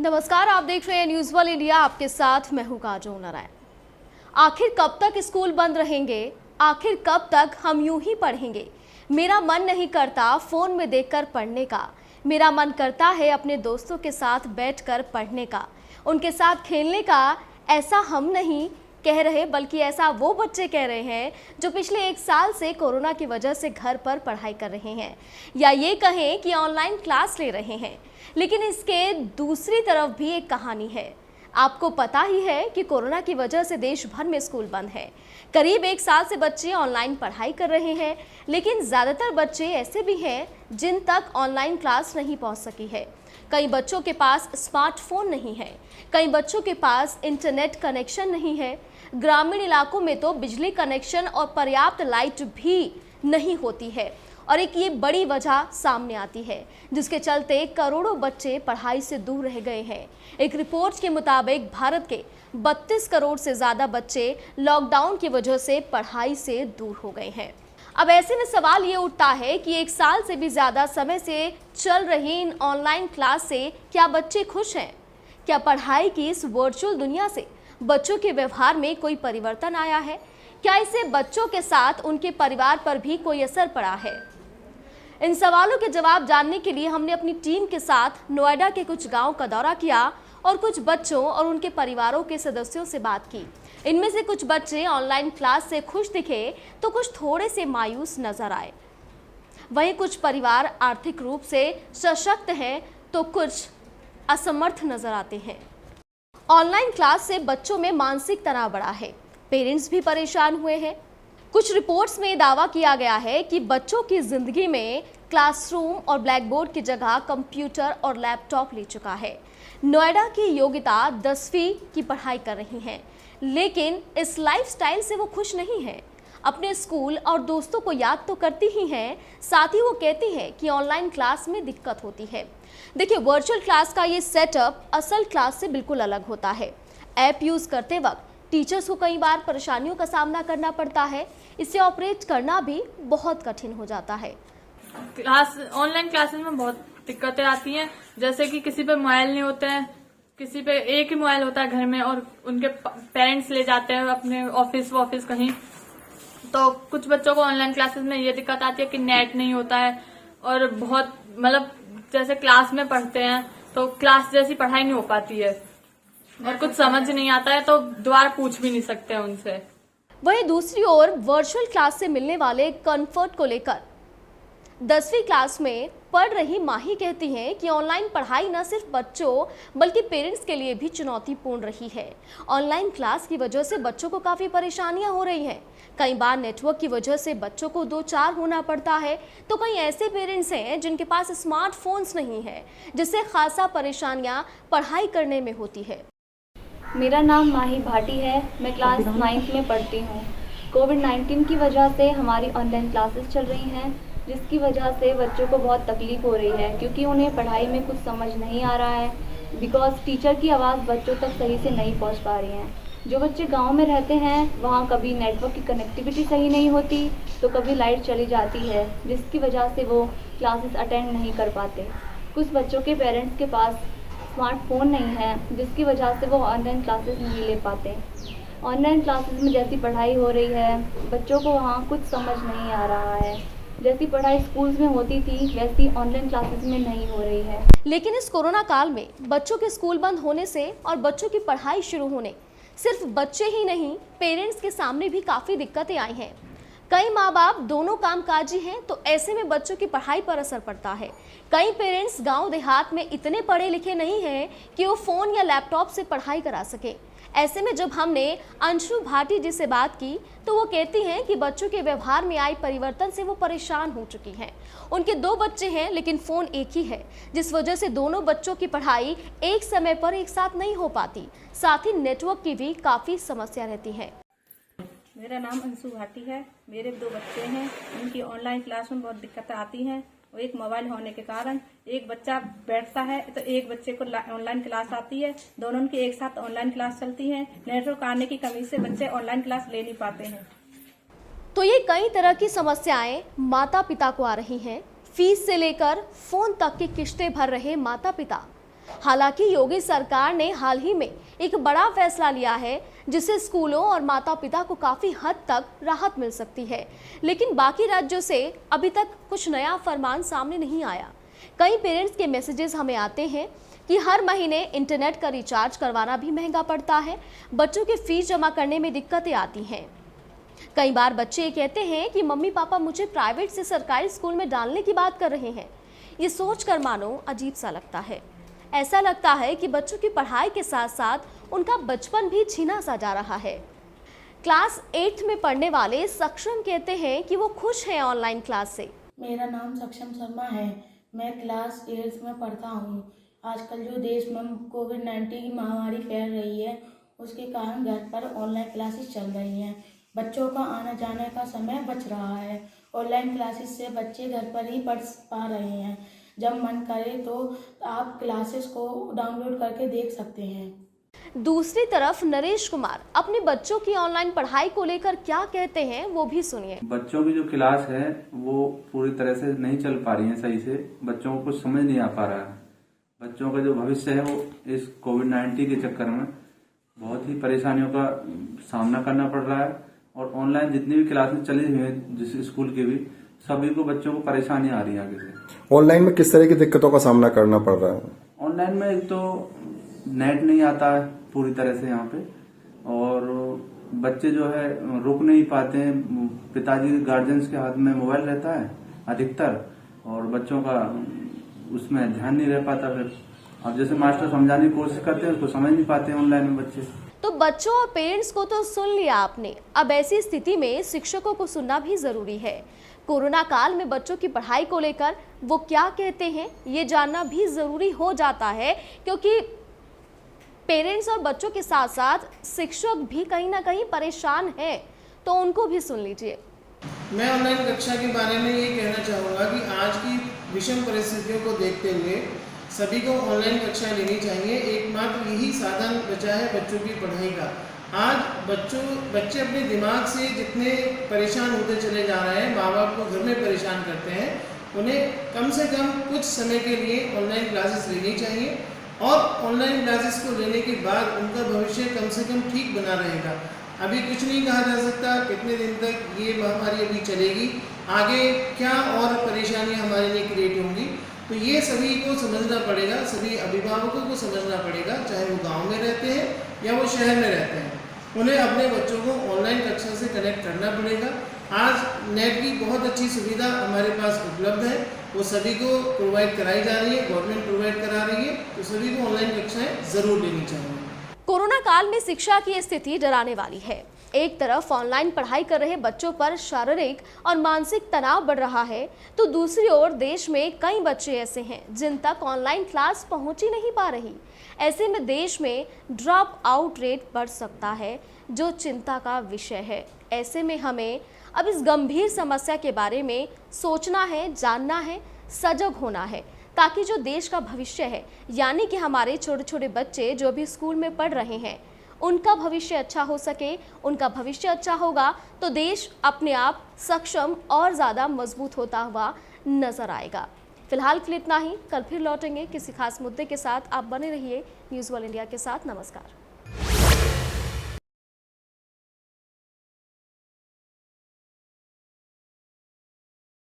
नमस्कार, आप देख रहे हैं न्यूज़ वर्ल्ड इंडिया। आपके साथ मैं हूं काजोल नारायण। आखिर कब तक स्कूल बंद रहेंगे? आखिर कब तक हम यूं ही पढ़ेंगे? मेरा मन नहीं करता फोन में देखकर पढ़ने का। मेरा मन करता है अपने दोस्तों के साथ बैठकर पढ़ने का, उनके साथ खेलने का। ऐसा हम नहीं कह रहे, बल्कि ऐसा वो बच्चे कह रहे हैं जो पिछले 1 साल से कोरोना की वजह से घर पर पढ़ाई कर रहे हैं, या ये कहें कि ऑनलाइन क्लास ले रहे हैं। लेकिन इसके दूसरी तरफ भी एक कहानी है। आपको पता ही है कि कोरोना की वजह से देश भर में स्कूल बंद है। करीब 1 साल से बच्चे ऑनलाइन पढ़ाई कर रहे हैं, लेकिन ज़्यादातर बच्चे ऐसे भी हैं जिन तक ऑनलाइन क्लास नहीं पहुंच सकी है। कई बच्चों के पास स्मार्टफोन नहीं है, कई बच्चों के पास इंटरनेट कनेक्शन नहीं है। ग्रामीण इलाकों में तो बिजली कनेक्शन और पर्याप्त लाइट भी नहीं होती है, और एक ये बड़ी वजह सामने आती है जिसके चलते करोड़ों बच्चे पढ़ाई से दूर रह गए हैं। एक रिपोर्ट के मुताबिक भारत के 32 करोड़ से ज़्यादा बच्चे लॉकडाउन की वजह से पढ़ाई से दूर हो गए हैं। अब ऐसे में सवाल ये उठता है कि 1 साल से भी ज़्यादा समय से चल रही इन ऑनलाइन क्लास से क्या बच्चे खुश हैं? क्या पढ़ाई की इस वर्चुअल दुनिया से बच्चों के व्यवहार में कोई परिवर्तन आया है? क्या इससे बच्चों के साथ उनके परिवार पर भी कोई असर पड़ा है? इन सवालों के जवाब जानने के लिए हमने अपनी टीम के साथ नोएडा के कुछ गांव का दौरा किया और कुछ बच्चों और उनके परिवारों के सदस्यों से बात की। इनमें से कुछ बच्चे ऑनलाइन क्लास से खुश दिखे तो कुछ थोड़े से मायूस नजर आए। वहीं कुछ परिवार आर्थिक रूप से सशक्त हैं तो कुछ असमर्थ नजर आते हैं। ऑनलाइन क्लास से बच्चों में मानसिक तनाव बढ़ा है, पेरेंट्स भी परेशान हुए हैं। कुछ रिपोर्ट्स में दावा किया गया है कि बच्चों की जिंदगी में क्लासरूम और ब्लैक बोर्ड की जगह कंप्यूटर और लैपटॉप ले चुका है। नोएडा की योगिता 10वीं की पढ़ाई कर रही हैं, लेकिन इस लाइफस्टाइल से वो खुश नहीं है। अपने स्कूल और दोस्तों को याद तो करती ही हैं, साथ ही वो कहती है कि ऑनलाइन क्लास में दिक्कत होती है। देखिए, वर्चुअल क्लास का ये सेटअप असल क्लास से बिल्कुल अलग होता है। ऐप यूज़ करते वक्त टीचर्स को कई बार परेशानियों का सामना करना पड़ता है। इसे ऑपरेट करना भी बहुत कठिन हो जाता है। ऑनलाइन क्लासेस में बहुत दिक्कतें आती हैं, जैसे कि किसी पे मोबाइल नहीं होते हैं, किसी पे एक ही मोबाइल होता है घर में और उनके पेरेंट्स ले जाते हैं अपने ऑफिस कहीं। तो कुछ बच्चों को ऑनलाइन क्लासेस में ये दिक्कत आती है कि नेट नहीं होता है, और बहुत मतलब जैसे क्लास में पढ़ते हैं तो क्लास जैसी पढ़ाई नहीं हो पाती है, और कुछ समझ नहीं आता है तो दोबारा पूछ भी नहीं सकते उनसे। वहीं दूसरी ओर वर्चुअल क्लास से मिलने वाले कंफर्ट को लेकर 10वीं क्लास में पढ़ रही माही कहती हैं कि ऑनलाइन पढ़ाई न सिर्फ बच्चों बल्कि पेरेंट्स के लिए भी चुनौतीपूर्ण रही है। ऑनलाइन क्लास की वजह से बच्चों को काफ़ी परेशानियां हो रही हैं। कई बार नेटवर्क की वजह से बच्चों को 2-4 होना पड़ता है, तो कई ऐसे पेरेंट्स हैं जिनके पास स्मार्टफोन्स नहीं है, जिससे खासा परेशानियाँ पढ़ाई करने में होती है। मेरा नाम माही भाटी है। मैं क्लास 9th में पढ़ती हूँ। कोविड-19 की वजह से हमारी ऑनलाइन क्लासेस चल रही हैं, जिसकी वजह से बच्चों को बहुत तकलीफ हो रही है, क्योंकि उन्हें पढ़ाई में कुछ समझ नहीं आ रहा है, बिकॉज टीचर की आवाज़ बच्चों तक सही से नहीं पहुँच पा रही है। जो बच्चे गांव में रहते हैं वहाँ कभी नेटवर्क की कनेक्टिविटी सही नहीं होती, तो कभी लाइट चली जाती है, जिसकी वजह से वो क्लासेस अटेंड नहीं कर पाते। कुछ बच्चों के पेरेंट्स के पास स्मार्टफोन नहीं है, जिसकी वजह से वो ऑनलाइन क्लासेस नहीं ले पाते। ऑनलाइन क्लासेस में जैसी पढ़ाई हो रही है, बच्चों को वहाँ कुछ समझ नहीं आ रहा है। जैसी पढ़ाई स्कूल्स में होती थी वैसी ऑनलाइन क्लासेस में नहीं हो रही है। लेकिन इस कोरोना काल में बच्चों के स्कूल बंद होने से और बच्चों की पढ़ाई शुरू होने सिर्फ बच्चे ही नहीं, पेरेंट्स के सामने भी काफ़ी दिक्कतें आई हैं। कई माँ बाप दोनों कामकाजी हैं, तो ऐसे में बच्चों की पढ़ाई पर असर पड़ता है। कई पेरेंट्स गांव देहात में इतने पढ़े लिखे नहीं हैं कि वो फ़ोन या लैपटॉप से पढ़ाई करा सके। ऐसे में जब हमने अंशु भाटी जी से बात की तो वो कहती हैं कि बच्चों के व्यवहार में आए परिवर्तन से वो परेशान हो चुकी हैं। उनके 2 बच्चे हैं, लेकिन फ़ोन एक ही है, जिस वजह से दोनों बच्चों की पढ़ाई एक समय पर एक साथ नहीं हो पाती। साथ ही नेटवर्क की भी काफ़ी समस्या रहती है। मेरा नाम अंशु भाटी है। मेरे 2 बच्चे हैं, उनकी ऑनलाइन क्लास में बहुत दिक्कतें आती हैं। और एक मोबाइल होने के कारण एक बच्चा बैठता है तो एक बच्चे को ऑनलाइन क्लास आती है, दोनों की एक साथ ऑनलाइन क्लास चलती है। नेटवर्क आने की कमी से बच्चे ऑनलाइन क्लास ले नहीं पाते हैं। तो ये कई तरह की समस्याएं माता पिता को आ रही हैं। फीस से लेकर फोन तक की किस्तें भर रहे माता पिता हालांकि योगी सरकार ने हाल ही में एक बड़ा फैसला लिया है जिससे स्कूलों और माता पिता को काफी हद तक राहत मिल सकती है, लेकिन बाकी राज्यों से अभी तक कुछ नया फरमान सामने नहीं आया। कई पेरेंट्स के मैसेजेस हमें आते हैं कि हर महीने इंटरनेट का रिचार्ज करवाना भी महंगा पड़ता है, बच्चों की फीस जमा करने में दिक्कतें आती हैं। कई बार बच्चे ये कहते हैं कि मम्मी पापा मुझे प्राइवेट से सरकारी स्कूल में डालने की बात कर रहे हैं। ये सोचकर मानो अजीब सा लगता है। ऐसा लगता है कि बच्चों की पढ़ाई के साथ साथ उनका बचपन भी छीना सा जा रहा है। क्लास 8 में पढ़ने वाले सक्षम कहते हैं कि वो खुश हैं ऑनलाइन क्लास से। मेरा नाम सक्षम शर्मा है। मैं क्लास 8 में पढ़ता हूँ। आजकल जो देश में कोविड-19 की महामारी फैल रही है, उसके कारण घर पर ऑनलाइन क्लासेस चल रही हैं। बच्चों का आने जाने का समय बच रहा है। ऑनलाइन क्लासेस से बच्चे घर पर ही पढ़ पा रहे हैं। जब मन करे तो आप क्लासेस को डाउनलोड करके देख सकते हैं। दूसरी तरफ नरेश कुमार अपने बच्चों की ऑनलाइन पढ़ाई को लेकर क्या कहते हैं वो भी सुनिए। बच्चों की जो क्लास है वो पूरी तरह से नहीं चल पा रही है सही से। बच्चों को कुछ समझ नहीं आ पा रहा है। बच्चों का जो भविष्य है वो इस कोविड-19 के चक्कर में बहुत ही परेशानियों का सामना करना पड़ रहा है। और ऑनलाइन जितनी भी क्लासेस चली हुई हैं जिस स्कूल की भी, सभी को बच्चों को परेशानी आ रही है आगे से। ऑनलाइन में किस तरह की दिक्कतों का सामना करना पड़ रहा है? ऑनलाइन में एक तो नेट नहीं आता है पूरी तरह से यहाँ पे, और बच्चे जो है रुक नहीं पाते हैं। पिताजी गार्जियंस के हाथ में मोबाइल रहता है अधिकतर, और बच्चों का उसमें ध्यान नहीं रह पाता। फिर अब जैसे मास्टर समझाने की कोशिश करते हैं उसको समझ नहीं पाते हैं ऑनलाइन में बच्चे। तो बच्चों और पेरेंट्स को तो सुन लिया आपने। अब ऐसी स्थिति में शिक्षकों को सुनना भी जरूरी है। कोरोना काल में बच्चों की पढ़ाई को लेकर वो क्या कहते हैं ये जानना भी जरूरी हो जाता है, क्योंकि पेरेंट्स और बच्चों के साथ साथ शिक्षक भी कहीं ना कहीं परेशान हैं। तो उनको भी सुन लीजिए। मैं ऑनलाइन कक्षा के बारे में ये कहना चाहूँगा कि आज की विषम परिस्थितियों को देखते हुए सभी को ऑनलाइन कक्षाएं लेनी चाहिए। एकमात्र यही साधन बचा है बच्चों की पढ़ाई का। आज बच्चे अपने दिमाग से जितने परेशान होते चले जा रहे हैं, माँ बाप को घर में परेशान करते हैं, उन्हें कम से कम कुछ समय के लिए ऑनलाइन क्लासेस लेनी चाहिए। और ऑनलाइन क्लासेस को लेने के बाद उनका भविष्य कम से कम ठीक बना रहेगा। अभी कुछ नहीं कहा जा सकता कितने दिन तक ये महामारी अभी चलेगी, आगे क्या और परेशानियाँ हमारे लिए क्रिएट होंगी। तो ये सभी को समझना पड़ेगा, सभी अभिभावकों को समझना पड़ेगा, चाहे वो गांव में रहते हैं या वो शहर में रहते हैं। उन्हें अपने बच्चों को ऑनलाइन कक्षा से कनेक्ट करना पड़ेगा। आज नेट की बहुत अच्छी सुविधा हमारे पास उपलब्ध है, वो सभी को प्रोवाइड कराई जा रही है, गवर्नमेंट प्रोवाइड करा रही है। तो सभी को ऑनलाइन कक्षाएं जरूर लेनी चाहिए। कोरोना काल में शिक्षा की स्थिति डराने वाली है। एक तरफ ऑनलाइन पढ़ाई कर रहे बच्चों पर शारीरिक और मानसिक तनाव बढ़ रहा है, तो दूसरी ओर देश में कई बच्चे ऐसे हैं जिन तक ऑनलाइन क्लास पहुंच ही नहीं पा रही। ऐसे में देश में ड्रॉप आउट रेट बढ़ सकता है, जो चिंता का विषय है। ऐसे में हमें अब इस गंभीर समस्या के बारे में सोचना है, जानना है, सजग होना है, ताकि जो देश का भविष्य है, यानी कि हमारे छोटे छोटे बच्चे जो अभी स्कूल में पढ़ रहे हैं, उनका भविष्य अच्छा हो सके। उनका भविष्य अच्छा होगा तो देश अपने आप सक्षम और ज़्यादा मजबूत होता हुआ नजर आएगा। फिलहाल के लिए इतना ही। कल फिर लौटेंगे किसी खास मुद्दे के साथ। आप बने रहिए न्यूज़ वर्ल्ड इंडिया के साथ। नमस्कार।